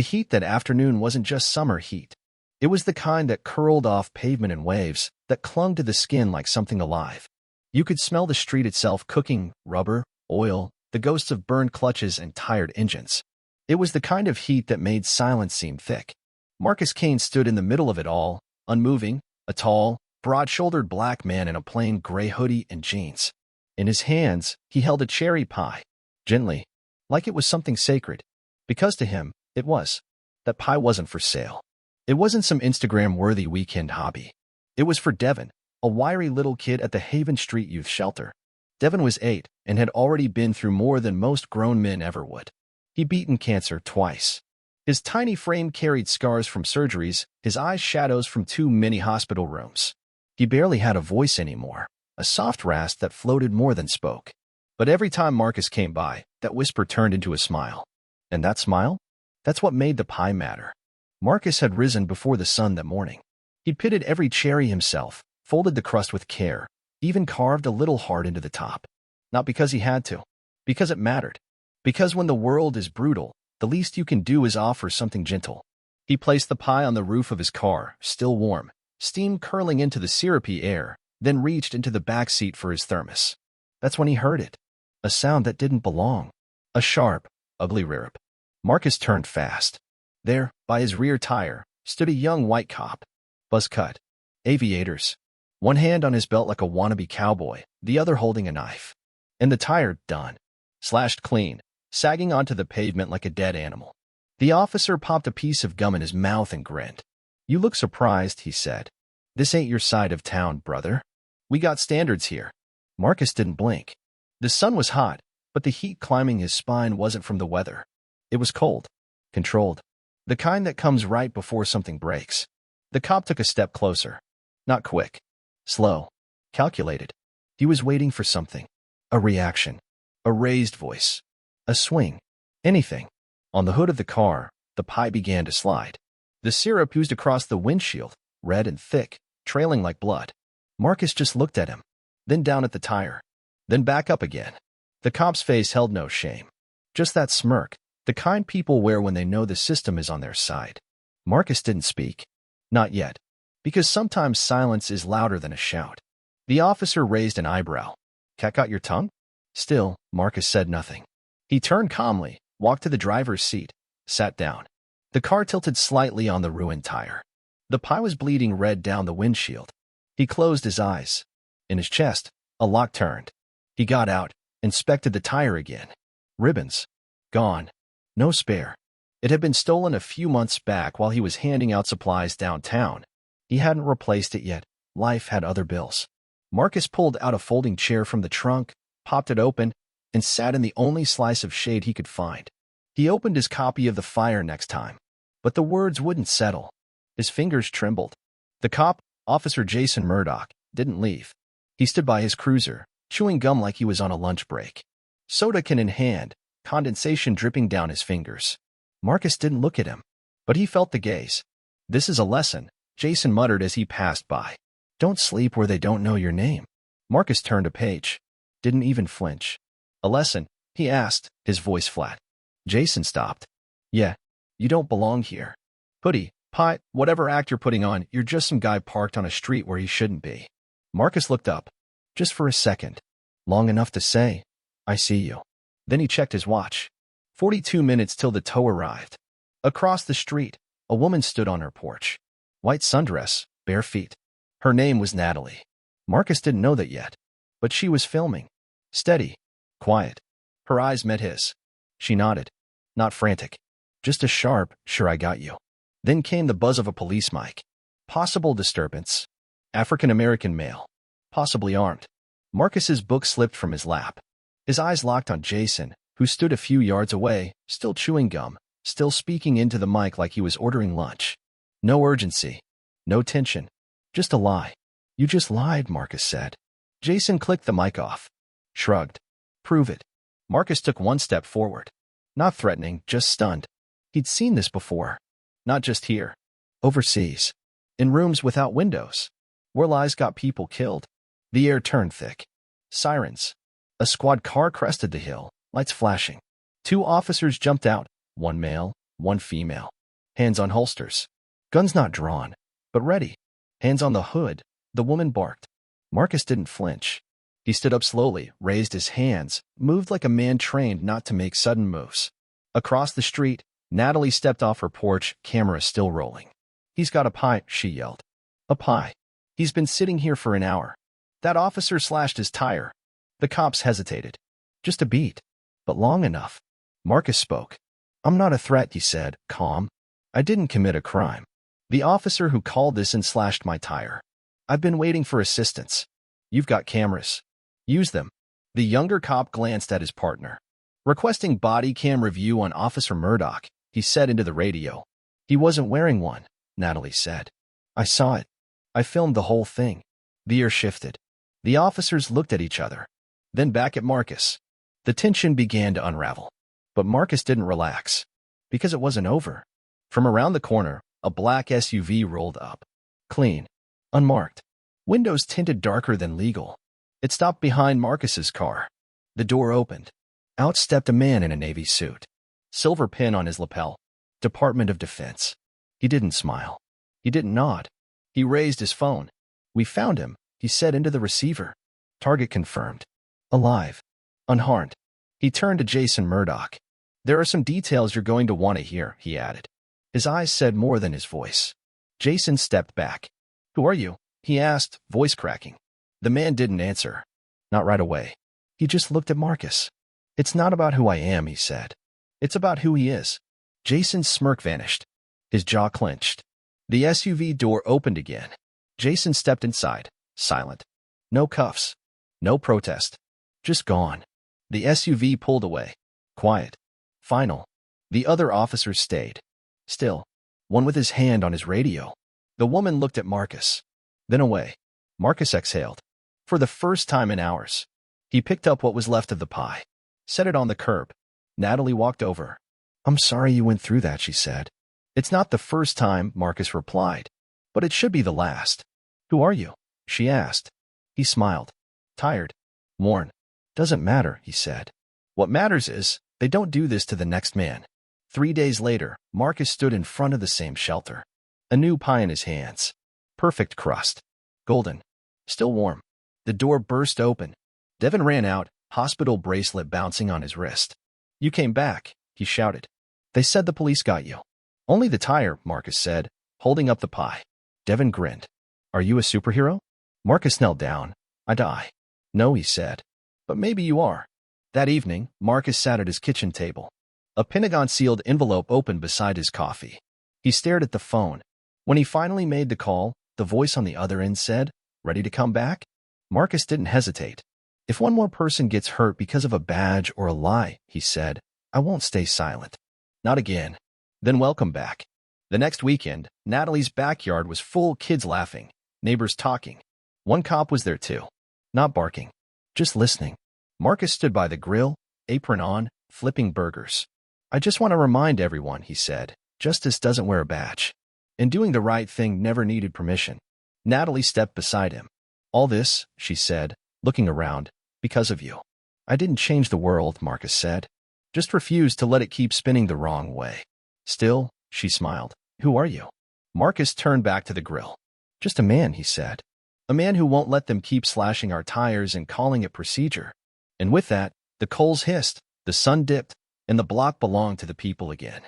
The heat that afternoon wasn't just summer heat. It was the kind that curled off pavement in waves, that clung to the skin like something alive. You could smell the street itself cooking, rubber, oil, the ghosts of burned clutches and tired engines. It was the kind of heat that made silence seem thick. Marcus Kane stood in the middle of it all, unmoving, a tall, broad-shouldered black man in a plain gray hoodie and jeans. In his hands, he held a cherry pie, gently, like it was something sacred. Because to him, it was. That pie wasn't for sale. It wasn't some Instagram-worthy weekend hobby. It was for Devin, a wiry little kid at the Haven Street Youth Shelter. Devin was 8 and had already been through more than most grown men ever would. He'd beaten cancer twice. His tiny frame carried scars from surgeries, his eyes shadows from too many hospital rooms. He barely had a voice anymore, a soft rasp that floated more than spoke. But every time Marcus came by, that whisper turned into a smile. And that smile? That's what made the pie matter. Marcus had risen before the sun that morning. He'd pitted every cherry himself, folded the crust with care, even carved a little heart into the top. Not because he had to, because it mattered. Because when the world is brutal, the least you can do is offer something gentle. He placed the pie on the roof of his car, still warm, steam curling into the syrupy air, then reached into the back seat for his thermos. That's when he heard it. A sound that didn't belong. A sharp, ugly rip. Marcus turned fast. There, by his rear tire, stood a young white cop. Buzz cut. Aviators. One hand on his belt like a wannabe cowboy, the other holding a knife. And the tire, done. Slashed clean, sagging onto the pavement like a dead animal. The officer popped a piece of gum in his mouth and grinned. "You look surprised," he said. "This ain't your side of town, brother. We got standards here." Marcus didn't blink. The sun was hot, but the heat climbing his spine wasn't from the weather. It was cold. Controlled. The kind that comes right before something breaks. The cop took a step closer. Not quick. Slow. Calculated. He was waiting for something. A reaction. A raised voice. A swing. Anything. On the hood of the car, the pie began to slide. The syrup oozed across the windshield, red and thick, trailing like blood. Marcus just looked at him. Then down at the tire. Then back up again. The cop's face held no shame. Just that smirk. The kind people wear when they know the system is on their side. Marcus didn't speak. Not yet. Because sometimes silence is louder than a shout. The officer raised an eyebrow. "Cat got your tongue?" Still, Marcus said nothing. He turned calmly, walked to the driver's seat, sat down. The car tilted slightly on the ruined tire. The pie was bleeding red down the windshield. He closed his eyes. In his chest, a lock turned. He got out, inspected the tire again. Ribbons. Gone. No spare. It had been stolen a few months back while he was handing out supplies downtown. He hadn't replaced it yet. Life had other bills. Marcus pulled out a folding chair from the trunk, popped it open, and sat in the only slice of shade he could find. He opened his copy of The Fire Next Time. But the words wouldn't settle. His fingers trembled. The cop, Officer Jason Murdoch, didn't leave. He stood by his cruiser, chewing gum like he was on a lunch break. Soda can in hand, condensation dripping down his fingers. Marcus didn't look at him, but he felt the gaze. "This is a lesson," Jason muttered as he passed by. "Don't sleep where they don't know your name." Marcus turned a page. Didn't even flinch. "A lesson?" he asked, his voice flat. Jason stopped. "Yeah, you don't belong here. Hoodie, pie, whatever act you're putting on, you're just some guy parked on a street where he shouldn't be." Marcus looked up. Just for a second. Long enough to say, "I see you." Then he checked his watch. 42 minutes till the tow arrived. Across the street, a woman stood on her porch. White sundress, bare feet. Her name was Natalie. Marcus didn't know that yet. But she was filming. Steady. Quiet. Her eyes met his. She nodded. Not frantic. Just a sharp, "Sure, I got you." Then came the buzz of a police mic. Possible disturbance. African-American male. Possibly armed. Marcus's book slipped from his lap. His eyes locked on Jason, who stood a few yards away, still chewing gum, still speaking into the mic like he was ordering lunch. No urgency. No tension. Just a lie. "You just lied," Marcus said. Jason clicked the mic off. Shrugged. "Prove it." Marcus took one step forward. Not threatening, just stunned. He'd seen this before. Not just here. Overseas. In rooms without windows. Where lies got people killed. The air turned thick. Sirens. A squad car crested the hill, lights flashing. 2 officers jumped out, one male, one female. Hands on holsters. Guns not drawn, but ready. Hands on the hood, the woman barked. Marcus didn't flinch. He stood up slowly, raised his hands, moved like a man trained not to make sudden moves. Across the street, Natalie stepped off her porch, camera still rolling. "He's got a pie," she yelled. "A pie. He's been sitting here for an hour." That officer slashed his tire. The cops hesitated. Just a beat, but long enough. Marcus spoke. "I'm not a threat," he said, calm. "I didn't commit a crime. The officer who called this and slashed my tire. I've been waiting for assistance. You've got cameras. Use them." The younger cop glanced at his partner. "Requesting body cam review on Officer Murdoch," he said into the radio. "He wasn't wearing one," Natalie said. "I saw it. I filmed the whole thing." The air shifted. The officers looked at each other, then back at Marcus. The tension began to unravel. But Marcus didn't relax, because it wasn't over. From around the corner, a black SUV rolled up. Clean. Unmarked. Windows tinted darker than legal. It stopped behind Marcus's car. The door opened. Out stepped a man in a navy suit. Silver pin on his lapel. Department of Defense. He didn't smile. He didn't nod. He raised his phone. "We found him," he said into the receiver. "Target confirmed. Alive. Unharmed." He turned to Jason Murdoch. "There are some details you're going to want to hear," he added. His eyes said more than his voice. Jason stepped back. "Who are you?" he asked, voice cracking. The man didn't answer. Not right away. He just looked at Marcus. "It's not about who I am," he said. "It's about who he is." Jason's smirk vanished. His jaw clenched. The SUV door opened again. Jason stepped inside, silent. No cuffs. No protest. Just gone. The SUV pulled away. Quiet. Final. The other officers stayed. Still. One with his hand on his radio. The woman looked at Marcus. Then away. Marcus exhaled. For the first time in hours. He picked up what was left of the pie. Set it on the curb. Natalie walked over. "I'm sorry you went through that," she said. "It's not the first time," Marcus replied. "But it should be the last." "Who are you?" she asked. He smiled. "Tired. Worn." "Doesn't matter," he said. "What matters is, they don't do this to the next man." 3 days later, Marcus stood in front of the same shelter. A new pie in his hands. Perfect crust. Golden. Still warm. The door burst open. Devin ran out, hospital bracelet bouncing on his wrist. "You came back," he shouted. "They said the police got you." "Only the tire," Marcus said, holding up the pie. Devin grinned. "Are you a superhero?" Marcus knelt down. "I die." "No," he said. "But maybe you are." That evening, Marcus sat at his kitchen table. A Pentagon-sealed envelope opened beside his coffee. He stared at the phone. When he finally made the call, the voice on the other end said, "Ready to come back?" Marcus didn't hesitate. "If one more person gets hurt because of a badge or a lie," he said, "I won't stay silent." "Not again." "Then welcome back." The next weekend, Natalie's backyard was full, kids laughing, neighbors talking. One cop was there too. Not barking. Just listening. Marcus stood by the grill, apron on, flipping burgers. "I just want to remind everyone," he said, "justice doesn't wear a badge. And doing the right thing never needed permission." Natalie stepped beside him. "All this," she said, looking around, "because of you." "I didn't change the world," Marcus said. "Just refused to let it keep spinning the wrong way." "Still," she smiled, "who are you?" Marcus turned back to the grill. "Just a man," he said. "A man who won't let them keep slashing our tires and calling it procedure." And with that, the coals hissed, the sun dipped, and the block belonged to the people again.